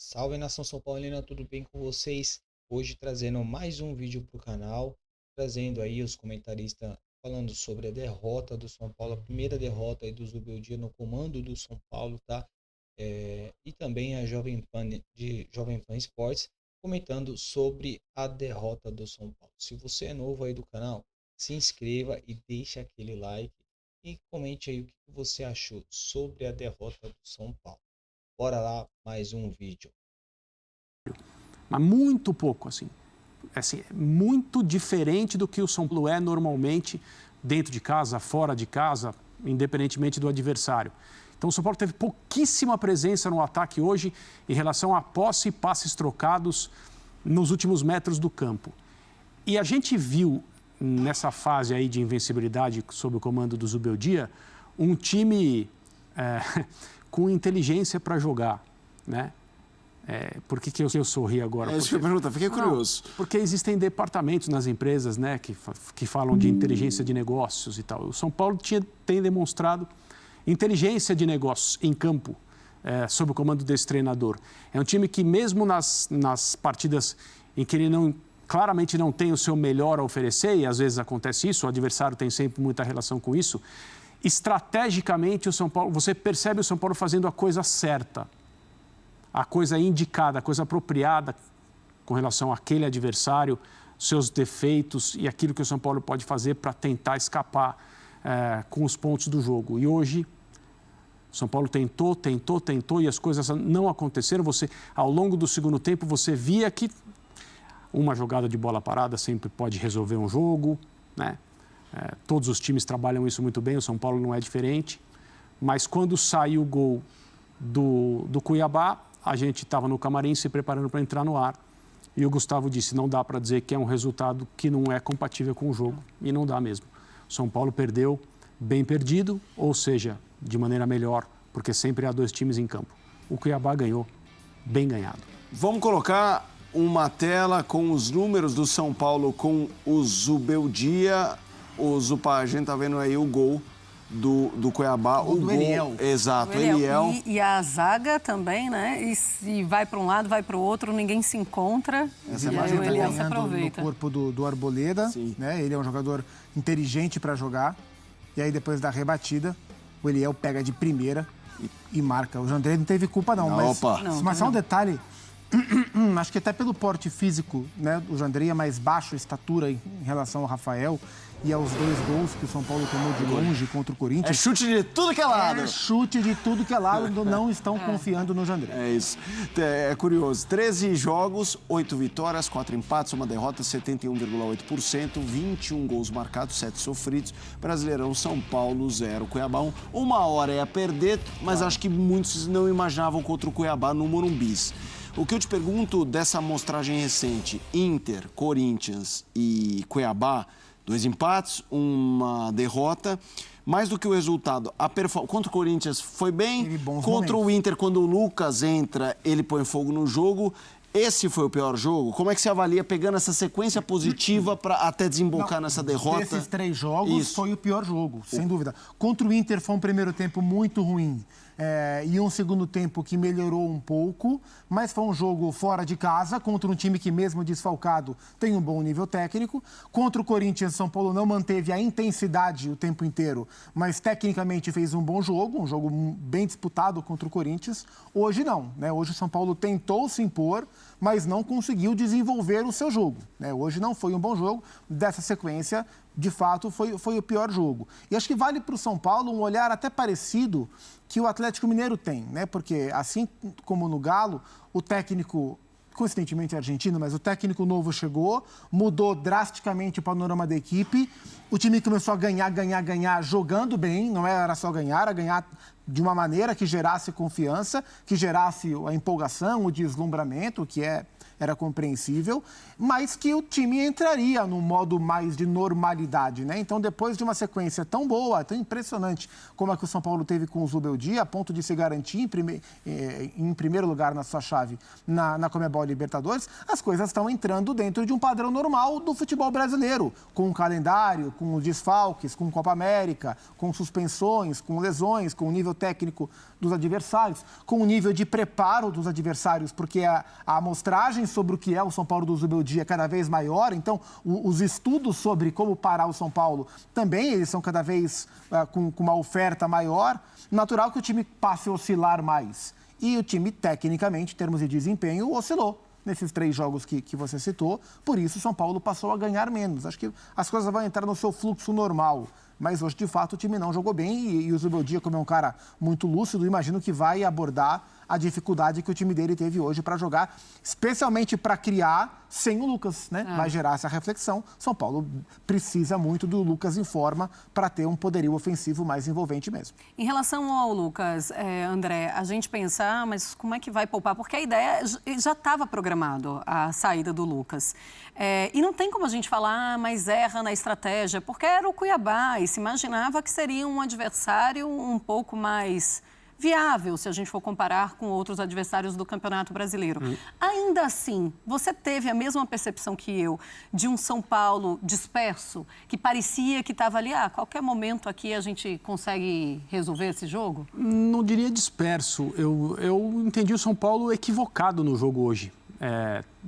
Salve nação São Paulina, tudo bem com vocês? Hoje trazendo mais um vídeo para o canal, trazendo aí os comentaristas falando sobre a derrota do São Paulo, a primeira derrota aí do Zubeldia no comando do São Paulo, tá? E também a Jovem Pan Esportes comentando sobre a derrota do São Paulo. Se você é novo aí do canal, se inscreva e deixe aquele like e comente aí o que você achou sobre a derrota do São Paulo. Bora lá, mais um vídeo. Mas muito pouco, assim, muito diferente do que o São Paulo é normalmente dentro de casa, fora de casa, independentemente do adversário. Então o São Paulo teve pouquíssima presença no ataque hoje em relação a posse e passes trocados nos últimos metros do campo. E a gente viu nessa fase aí de invencibilidade sob o comando do Zubeldia um time com inteligência para jogar, né? Por que eu sorri agora? Isso que eu ia perguntar, fiquei curioso. Porque existem departamentos nas empresas, né, que falam de inteligência de negócios e tal. O São Paulo tem demonstrado inteligência de negócios em campo, sob o comando desse treinador. É um time que mesmo nas partidas em que ele claramente não tem o seu melhor a oferecer, e às vezes acontece isso, o adversário tem sempre muita relação com isso, estrategicamente o São Paulo, você percebe o São Paulo fazendo a coisa certa, a coisa indicada, a coisa apropriada com relação àquele adversário, seus defeitos e aquilo que o São Paulo pode fazer para tentar escapar com os pontos do jogo. E hoje, o São Paulo tentou e as coisas não aconteceram. Ao longo do segundo tempo, você via que uma jogada de bola parada sempre pode resolver um jogo, né? Todos os times trabalham isso muito bem, o São Paulo não é diferente. Mas quando saiu o gol do Cuiabá, a gente estava no camarim se preparando para entrar no ar. E o Gustavo disse, não dá para dizer que é um resultado que não é compatível com o jogo. E não dá mesmo. O São Paulo perdeu bem perdido, ou seja, de maneira melhor, porque sempre há dois times em campo. O Cuiabá ganhou bem ganhado. Vamos colocar uma tela com os números do São Paulo com o Zubeldia. O Zupa, a gente tá vendo aí o gol do Cuiabá. O gol do Eliel. Exato, Eliel. E a zaga também, né? E se vai para um lado, vai para o outro, ninguém se encontra. Essa e imagem aí o tá Eliel se ganhando aproveita. no corpo do Arboleda, né? Ele é um jogador inteligente para jogar. E aí, depois da rebatida, o Eliel pega de primeira e marca. O Jandrei não teve culpa, não. Mas só um detalhe. Acho que até pelo porte físico, né? O Jandrei é mais baixo, estatura em relação ao Rafael. E aos dois gols que o São Paulo tomou de longe contra o Corinthians. É chute de tudo que é lado. É chute de tudo que é lado, não estão confiando no Jandrei. É isso. É curioso. 13 jogos, 8 vitórias, 4 empates, 1 derrota, 71,8%, 21 gols marcados, 7 sofridos. Brasileirão, São Paulo 0, Cuiabá 1. Uma hora é a perder, mas acho que muitos não imaginavam contra o Cuiabá no Morumbi. O que eu te pergunto dessa amostragem recente, Inter, Corinthians e Cuiabá, 2 empates, 1 derrota. Mais do que o resultado, contra o Corinthians foi bem. Contra o Inter, quando o Lucas entra, ele põe fogo no jogo. Esse foi o pior jogo? Como é que você avalia, pegando essa sequência positiva para até desembocar nessa derrota? Desses 3 jogos, foi o pior jogo, sem dúvida. Contra o Inter foi um primeiro tempo muito ruim. E um segundo tempo que melhorou um pouco, mas foi um jogo fora de casa, contra um time que mesmo desfalcado tem um bom nível técnico. Contra o Corinthians, São Paulo não manteve a intensidade o tempo inteiro, mas tecnicamente fez um bom jogo, um jogo bem disputado contra o Corinthians. Hoje não, né? Hoje o São Paulo tentou se impor, mas não conseguiu desenvolver o seu jogo, né? Hoje não foi um bom jogo. Dessa sequência, de fato, foi o pior jogo. E acho que vale para o São Paulo um olhar até parecido que o Atlético Mineiro tem, né? Porque, assim como no Galo, o técnico, coincidentemente argentino, mas o técnico novo chegou, mudou drasticamente o panorama da equipe, o time começou a ganhar, jogando bem, não era só ganhar, era ganhar de uma maneira que gerasse confiança, que gerasse a empolgação, o deslumbramento, que era compreensível, mas que o time entraria num modo mais de normalidade, né? Então, depois de uma sequência tão boa, tão impressionante como a que o São Paulo teve com o Zubeldia, a ponto de se garantir em primeiro lugar na sua chave na Conmebol Libertadores, as coisas estão entrando dentro de um padrão normal do futebol brasileiro, com o calendário, com os desfalques, com Copa América, com suspensões, com lesões, com nível nível técnico dos adversários, com o nível de preparo dos adversários, porque a amostragem sobre o que é o São Paulo do Zubeldia é cada vez maior, então os estudos sobre como parar o São Paulo também, eles são cada vez com uma oferta maior, natural que o time passe a oscilar mais. E o time, tecnicamente, em termos de desempenho, oscilou nesses 3 jogos que você citou. Por isso, o São Paulo passou a ganhar menos. Acho que as coisas vão entrar no seu fluxo normal. Mas hoje, de fato, o time não jogou bem. E o Zubeldia, como é um cara muito lúcido, imagino que vai abordar a dificuldade que o time dele teve hoje para jogar, especialmente para criar sem o Lucas, né? Vai gerar essa reflexão. São Paulo precisa muito do Lucas em forma para ter um poderio ofensivo mais envolvente mesmo. Em relação ao Lucas, André, a gente pensa, mas como é que vai poupar? Porque a ideia já estava programado, a saída do Lucas. E não tem como a gente falar, mas erra na estratégia, porque era o Cuiabá e se imaginava que seria um adversário um pouco mais viável, se a gente for comparar com outros adversários do Campeonato Brasileiro. Ainda assim, você teve a mesma percepção que eu de um São Paulo disperso, que parecia que estava ali, a qualquer momento aqui a gente consegue resolver esse jogo? Não diria disperso. Eu entendi o São Paulo equivocado no jogo hoje.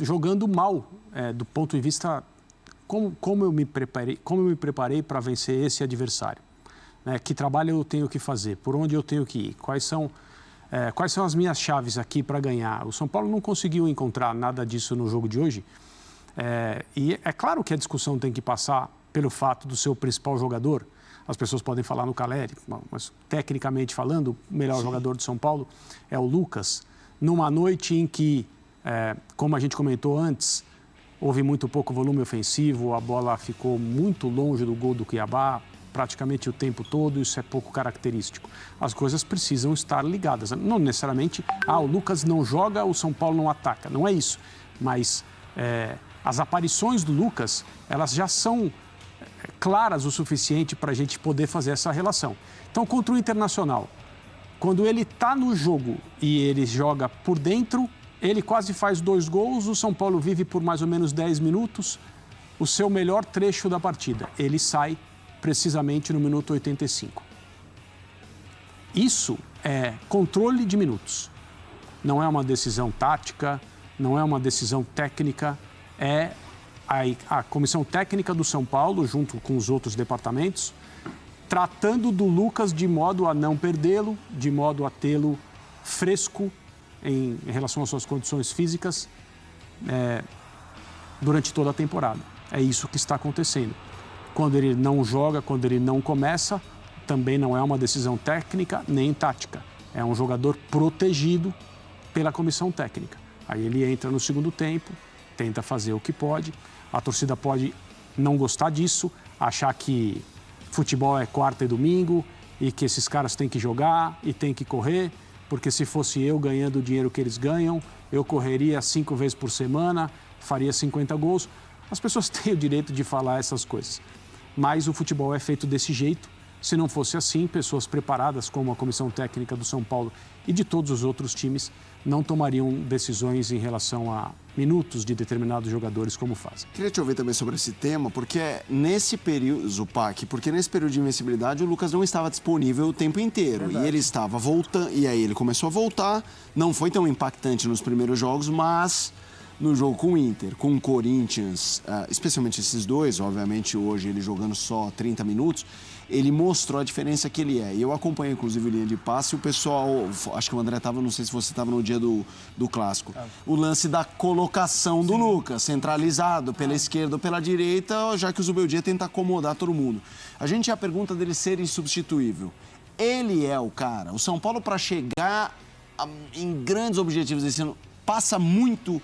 Jogando mal, do ponto de vista como eu me preparei para vencer esse adversário. Que trabalho eu tenho que fazer, por onde eu tenho que ir, quais são as minhas chaves aqui para ganhar. O São Paulo não conseguiu encontrar nada disso no jogo de hoje. E é claro que a discussão tem que passar pelo fato do seu principal jogador. As pessoas podem falar no Caleri, mas tecnicamente falando, o melhor jogador do São Paulo é o Lucas. Numa noite em que, como a gente comentou antes, houve muito pouco volume ofensivo, a bola ficou muito longe do gol do Cuiabá, praticamente o tempo todo, isso é pouco característico. As coisas precisam estar ligadas. Não necessariamente, o Lucas não joga, o São Paulo não ataca. Não é isso. Mas as aparições do Lucas, elas já são claras o suficiente para a gente poder fazer essa relação. Então, contra o Internacional, quando ele está no jogo e ele joga por dentro, ele quase faz 2 gols, o São Paulo vive por mais ou menos 10 minutos, o seu melhor trecho da partida. Ele sai precisamente no minuto 85. Isso é controle de minutos. Não é uma decisão tática, não é uma decisão técnica, é a comissão técnica do São Paulo, junto com os outros departamentos, tratando do Lucas de modo a não perdê-lo, de modo a tê-lo fresco em relação às suas condições físicas durante toda a temporada. É isso que está acontecendo. Quando ele não joga, quando ele não começa, também não é uma decisão técnica nem tática. É um jogador protegido pela comissão técnica. Aí ele entra no segundo tempo, tenta fazer o que pode. A torcida pode não gostar disso, achar que futebol é quarta e domingo e que esses caras têm que jogar e têm que correr, porque se fosse eu ganhando o dinheiro que eles ganham, eu correria 5 vezes por semana, faria 50 gols. As pessoas têm o direito de falar essas coisas. Mas o futebol é feito desse jeito. Se não fosse assim, pessoas preparadas como a comissão técnica do São Paulo e de todos os outros times não tomariam decisões em relação a minutos de determinados jogadores como fazem. Queria te ouvir também sobre esse tema, porque nesse período, Zupac, nesse período de invencibilidade o Lucas não estava disponível o tempo inteiro. Verdade. E ele estava voltando, e aí ele começou a voltar, não foi tão impactante nos primeiros jogos, mas no jogo com o Inter, com o Corinthians, especialmente esses dois, obviamente hoje ele jogando só 30 minutos, ele mostrou a diferença que ele é. E eu acompanho, inclusive, linha de passe, e o pessoal, acho que o André estava, não sei se você estava no dia do Clássico, o lance da colocação do Lucas, centralizado pela esquerda ou pela direita, já que o Zubeldia tenta acomodar todo mundo. A gente já pergunta dele ser insubstituível. Ele é o cara. O São Paulo, para chegar em grandes objetivos esse ano, passa muito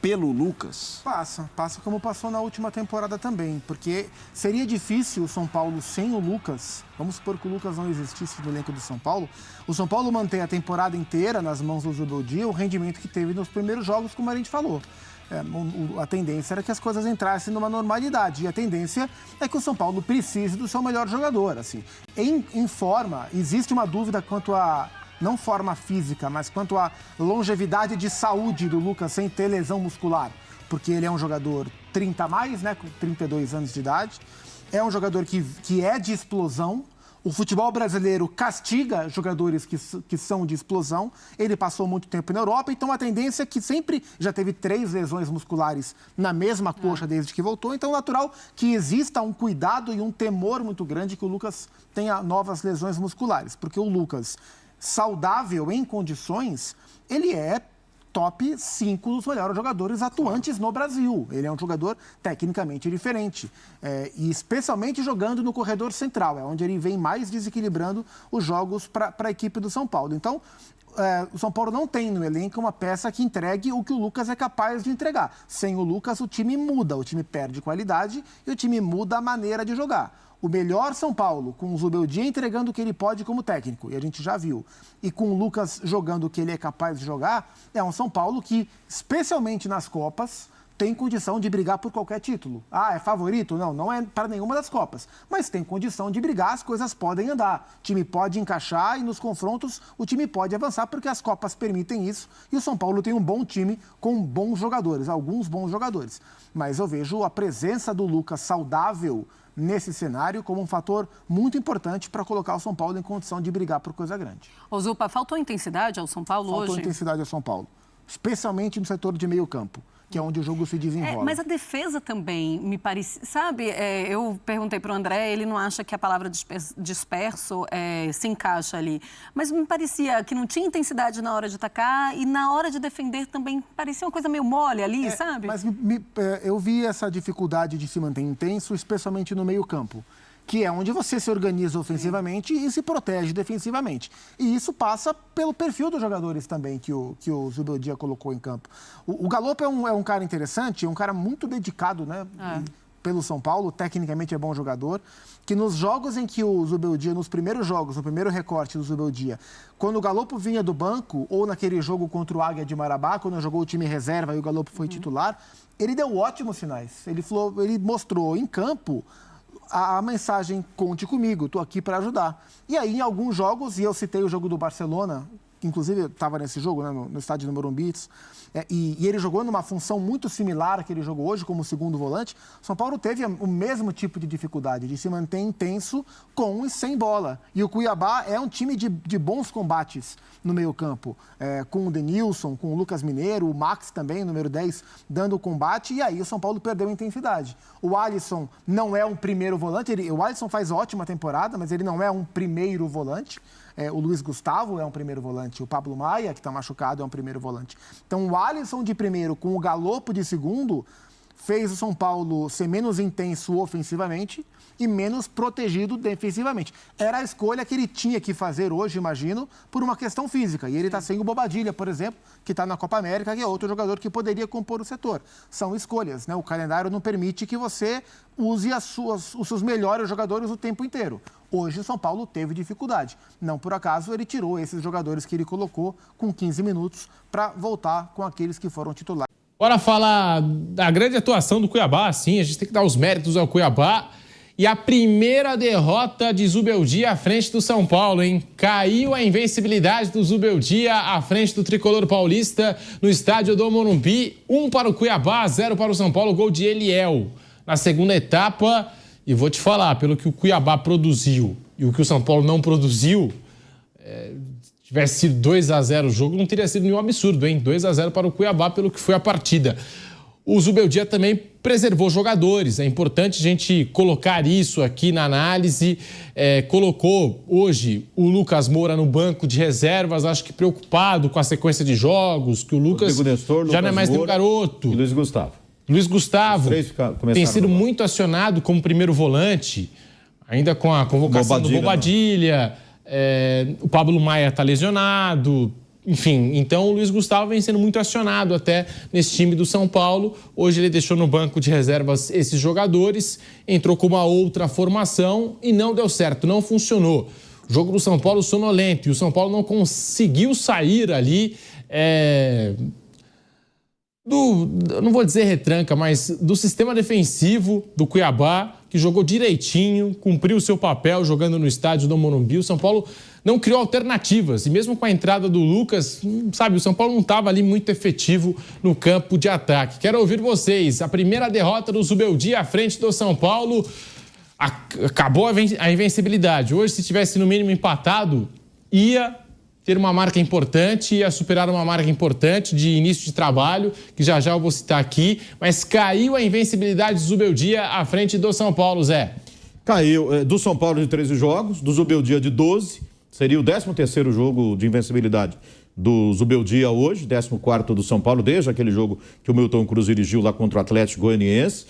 pelo Lucas? Passa como passou na última temporada também, porque seria difícil o São Paulo sem o Lucas, vamos supor que o Lucas não existisse no elenco do São Paulo, o São Paulo manter a temporada inteira nas mãos do Zubeldia, o rendimento que teve nos primeiros jogos, como a gente falou. A tendência era que as coisas entrassem numa normalidade, e a tendência é que o São Paulo precise do seu melhor jogador. Assim. Em forma, existe uma dúvida quanto a não forma física, mas quanto à longevidade de saúde do Lucas sem ter lesão muscular. Porque ele é um jogador 30 a mais, né, com 32 anos de idade. É um jogador que é de explosão. O futebol brasileiro castiga jogadores que são de explosão. Ele passou muito tempo na Europa, então a tendência é que sempre já teve 3 lesões musculares na mesma coxa desde que voltou. Então é natural que exista um cuidado e um temor muito grande que o Lucas tenha novas lesões musculares. Porque o Lucas, saudável, em condições, ele é top 5 dos melhores jogadores atuantes no Brasil. Ele é um jogador tecnicamente diferente. E especialmente jogando no corredor central, é onde ele vem mais desequilibrando os jogos para a equipe do São Paulo. Então, o São Paulo não tem no elenco uma peça que entregue o que o Lucas é capaz de entregar. Sem o Lucas, o time muda, o time perde qualidade e o time muda a maneira de jogar. O melhor São Paulo, com o Zubeldia entregando o que ele pode como técnico, e a gente já viu, e com o Lucas jogando o que ele é capaz de jogar, é um São Paulo que, especialmente nas Copas, tem condição de brigar por qualquer título. Ah, é favorito? Não, não é para nenhuma das Copas. Mas tem condição de brigar, as coisas podem andar. O time pode encaixar e nos confrontos o time pode avançar porque as Copas permitem isso. E o São Paulo tem um bom time com bons jogadores, alguns bons jogadores. Mas eu vejo a presença do Lucas saudável nesse cenário como um fator muito importante para colocar o São Paulo em condição de brigar por coisa grande. Ô Zupa, faltou intensidade ao São Paulo hoje? Faltou intensidade ao São Paulo, especialmente no setor de meio campo, que é onde o jogo se desenrola. Mas a defesa também me parece... Sabe, eu perguntei para o André, ele não acha que a palavra disperso se encaixa ali. Mas me parecia que não tinha intensidade na hora de atacar e na hora de defender também parecia uma coisa meio mole ali, sabe? Mas eu vi essa dificuldade de se manter intenso, especialmente no meio campo, que é onde você se organiza ofensivamente e se protege defensivamente. E isso passa pelo perfil dos jogadores também que o Zubeldia colocou em campo. O Galopo é um cara interessante, é um cara muito dedicado, né? Pelo São Paulo, tecnicamente é bom jogador, que nos jogos em que o Zubeldia, nos primeiros jogos, no primeiro recorte do Zubeldia, quando o Galopo vinha do banco, ou naquele jogo contra o Águia de Marabá, quando jogou o time reserva e o Galopo foi titular, ele deu ótimos sinais. Ele mostrou em campo a mensagem, conte comigo, estou aqui para ajudar. E aí, em alguns jogos, e eu citei o jogo do Barcelona, que inclusive estava nesse jogo, né, no estádio do Morumbi, e ele jogou numa função muito similar à que ele jogou hoje, como segundo volante. São Paulo teve o mesmo tipo de dificuldade, de se manter intenso com e sem bola. E o Cuiabá é um time de bons combates no meio-campo, com o Denilson, com o Lucas Mineiro, o Max também, número 10, dando o combate, e aí o São Paulo perdeu a intensidade. O Alisson não é um primeiro volante, o Alisson faz ótima temporada, mas ele não é um primeiro volante. O Luiz Gustavo é um primeiro volante, o Pablo Maia, que está machucado, é um primeiro volante. Então, o Alisson de primeiro com o Galopo de segundo fez o São Paulo ser menos intenso ofensivamente e menos protegido defensivamente. Era a escolha que ele tinha que fazer hoje, imagino, por uma questão física. E ele está sem o Bobadilla, por exemplo, que está na Copa América, que é outro jogador que poderia compor o setor. São escolhas, né? O calendário não permite que você use os seus melhores jogadores o tempo inteiro. Hoje o São Paulo teve dificuldade. Não por acaso ele tirou esses jogadores que ele colocou com 15 minutos para voltar com aqueles que foram titulares. Bora falar da grande atuação do Cuiabá, sim, a gente tem que dar os méritos ao Cuiabá. E a primeira derrota de Zubeldia à frente do São Paulo, hein? Caiu a invencibilidade do Zubeldia à frente do tricolor paulista no estádio do Morumbi. 1 para o Cuiabá, 0 para o São Paulo, gol de Eliel. Na segunda etapa, e vou te falar, pelo que o Cuiabá produziu e o que o São Paulo não produziu, tivesse sido 2-0 o jogo, não teria sido nenhum absurdo, hein? 2-0 para o Cuiabá, pelo que foi a partida. O Zubeldia também preservou jogadores. É importante a gente colocar isso aqui na análise. Colocou hoje o Lucas Moura no banco de reservas, acho que preocupado com a sequência de jogos, que o Lucas já não é mais nenhum garoto. E Luiz Gustavo. Luiz Gustavo tem sido muito acionado como primeiro volante, ainda com a convocação do Bobadilla. O Pablo Maia está lesionado. Enfim, então o Luiz Gustavo vem sendo muito acionado até nesse time do São Paulo. Hoje ele deixou no banco de reservas esses jogadores, entrou com uma outra formação e não deu certo, não funcionou. O jogo do São Paulo sonolento e o São Paulo não conseguiu sair ali não vou dizer retranca, mas do sistema defensivo do Cuiabá, que jogou direitinho, cumpriu o seu papel jogando no estádio do Morumbi. O São Paulo não criou alternativas. E mesmo com a entrada do Lucas, sabe, o São Paulo não estava ali muito efetivo no campo de ataque. Quero ouvir vocês. A primeira derrota do Zubeldia à frente do São Paulo. acabou a invencibilidade. Hoje, se tivesse no mínimo empatado, ia ter uma marca importante, ia superar uma marca importante de início de trabalho, que já eu vou citar aqui, mas caiu a invencibilidade do Zubeldia à frente do São Paulo, Zé. Caiu do São Paulo de 13 jogos, do Zubeldia de 12, seria o 13º jogo de invencibilidade do Zubeldia hoje, 14º do São Paulo, desde aquele jogo que o Milton Cruz dirigiu lá contra o Atlético Goianiense.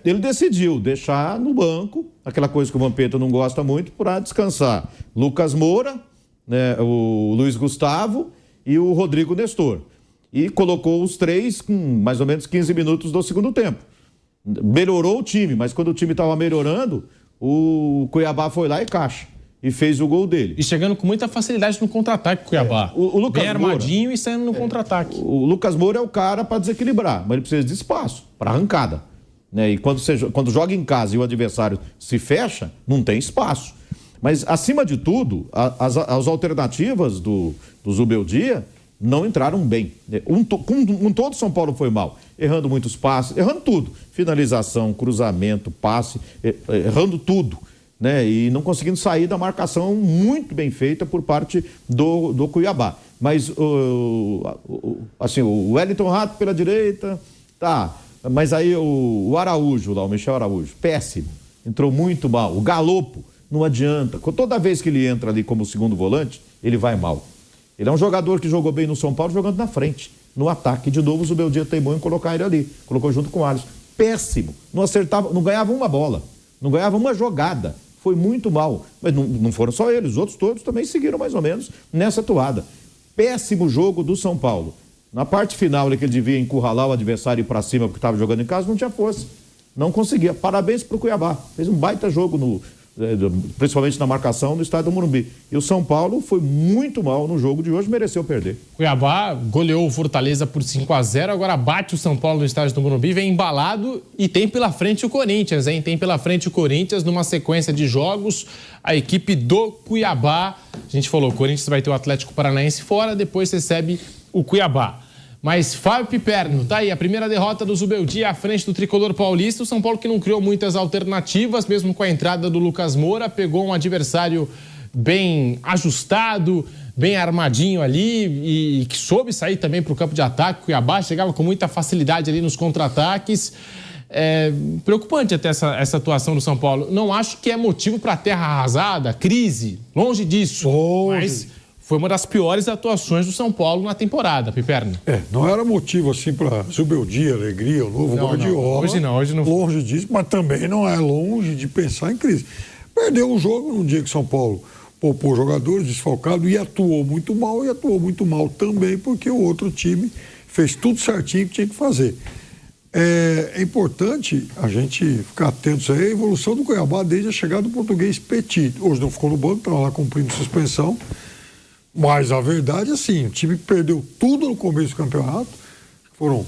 Ele decidiu deixar no banco, aquela coisa que o Vampeta não gosta muito, para descansar Lucas Moura, né, o Luiz Gustavo e o Rodrigo Nestor. E colocou os três com mais ou menos 15 minutos do segundo tempo. Melhorou o time, mas quando o time estava melhorando, o Cuiabá foi lá e caixa. E fez o gol dele. E chegando com muita facilidade no contra-ataque, Cuiabá. O Lucas bem armadinho Moura, e saindo no contra-ataque. O Lucas Moura é o cara para desequilibrar, mas ele precisa de espaço para arrancada. Né? E quando joga em casa e o adversário se fecha, não tem espaço. Mas, acima de tudo, as alternativas do Zubeldia não entraram bem. Todo São Paulo foi mal. Errando muitos passes, errando tudo. Finalização, cruzamento, passe, errando tudo. Né? E não conseguindo sair da marcação muito bem feita por parte do Cuiabá. Mas, assim, o Wellington Rato pela direita, tá. Mas aí o Araújo lá, o Michel Araújo, péssimo. Entrou muito mal. O Galopo, não adianta. Toda vez que ele entra ali como segundo volante, ele vai mal. Ele é um jogador que jogou bem no São Paulo, jogando na frente, no ataque. De novo, o Zubeldia teimou em colocar ele ali. Colocou junto com o Alisson. Péssimo. Não acertava, não ganhava uma bola. Não ganhava uma jogada. Foi muito mal. Mas não foram só eles. Os outros todos também seguiram mais ou menos nessa toada. Péssimo jogo do São Paulo. Na parte final, que ele devia encurralar o adversário e ir pra cima porque estava jogando em casa, não tinha força. Não conseguia. Parabéns pro Cuiabá. Fez um baita jogo, principalmente na marcação, no estádio do Morumbi. E o São Paulo foi muito mal no jogo de hoje, mereceu perder. Cuiabá goleou o Fortaleza por 5-0, agora bate o São Paulo no estádio do Morumbi, vem embalado e tem pela frente o Corinthians, hein? Tem pela frente o Corinthians numa sequência de jogos. A equipe do Cuiabá, a gente falou, o Corinthians vai ter o Atlético Paranaense fora, depois recebe o Cuiabá. Mas Fábio Piperno, tá aí, a primeira derrota do Zubeldia à frente do tricolor paulista. O São Paulo que não criou muitas alternativas, mesmo com a entrada do Lucas Moura, pegou um adversário bem ajustado, bem armadinho ali e que soube sair também para o campo de ataque. Cuiabá chegava com muita facilidade ali nos contra-ataques. Preocupante até essa atuação do São Paulo. Não acho que é motivo para terra arrasada, crise, longe disso. Mas foi uma das piores atuações do São Paulo na temporada, Piperno. Não era motivo assim para Zubeldia, alegria, o novo Guardiola. Hoje não. Longe disso, mas também não é longe de pensar em crise. Perdeu o jogo num dia que São Paulo poupou jogadores, desfalcado e atuou muito mal também porque o outro time fez tudo certinho que tinha que fazer. É importante a gente ficar atento aí à evolução do Cuiabá desde a chegada do português Petit. Hoje não ficou no banco, estava lá cumprindo suspensão. Mas a verdade é assim, o time perdeu tudo no começo do campeonato. Foram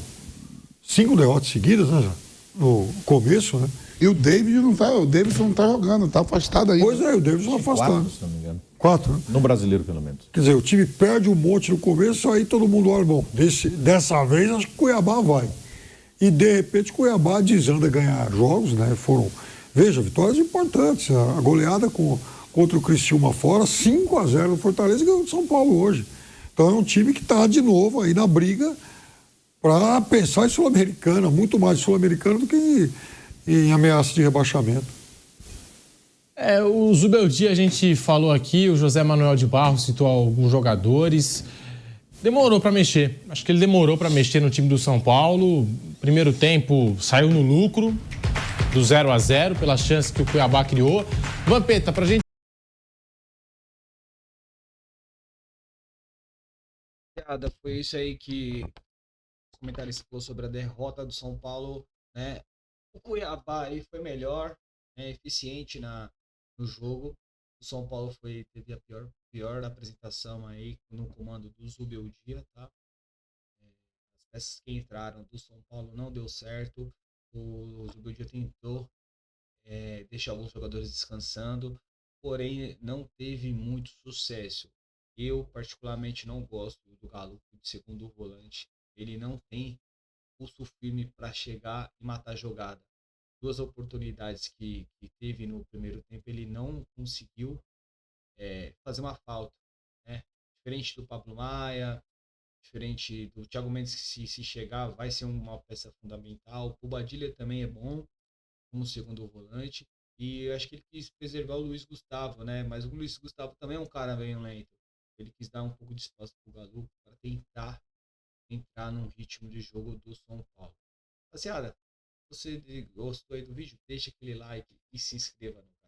5 derrotas seguidas, né? No começo, né? E o Davidson não está jogando, está afastado ainda. Pois é, o Davidson está afastado. 4, se não me engano. 4, né? No brasileiro, pelo menos. Quer dizer, o time perde um monte no começo, aí todo mundo olha, bom, dessa vez acho que o Cuiabá vai. E de repente o Cuiabá desanda a ganhar jogos, né? Veja, vitórias importantes. A goleada contra o Criciúma fora, 5-0 no Fortaleza e ganhou de São Paulo hoje. Então é um time que está de novo aí na briga para pensar em Sul-Americana, muito mais Sul-Americana do que em ameaça de rebaixamento. O Zubeldia a gente falou aqui, o José Manuel de Barros citou alguns jogadores. Demorou para mexer. Acho que ele demorou para mexer no time do São Paulo. Primeiro tempo saiu no lucro, do 0-0, pelas chances que o Cuiabá criou. Vampeta, pra gente. Foi isso aí que o comentarista falou sobre a derrota do São Paulo, né? O Cuiabá aí foi melhor, né? Eficiente no jogo. O São Paulo teve a pior apresentação aí no comando do Zubeldia, tá? As peças que entraram do São Paulo não deu certo. O Zubeldia tentou deixar alguns jogadores descansando, porém não teve muito sucesso. Eu particularmente não gosto do Galo de segundo volante. Ele não tem pulso firme para chegar e matar a jogada. duas oportunidades que teve no primeiro tempo, ele não conseguiu fazer uma falta, né? Diferente do Pablo Maia, diferente do Thiago Mendes, que se chegar vai ser uma peça fundamental. O Badilha também é bom como segundo volante. E eu acho que ele quis preservar o Luiz Gustavo, né? Mas o Luiz Gustavo também é um cara bem lento. Ele quis dar um pouco de espaço pro Galo para tentar entrar num ritmo de jogo do São Paulo. Rapaziada, se você gostou aí do vídeo, deixa aquele like e se inscreva no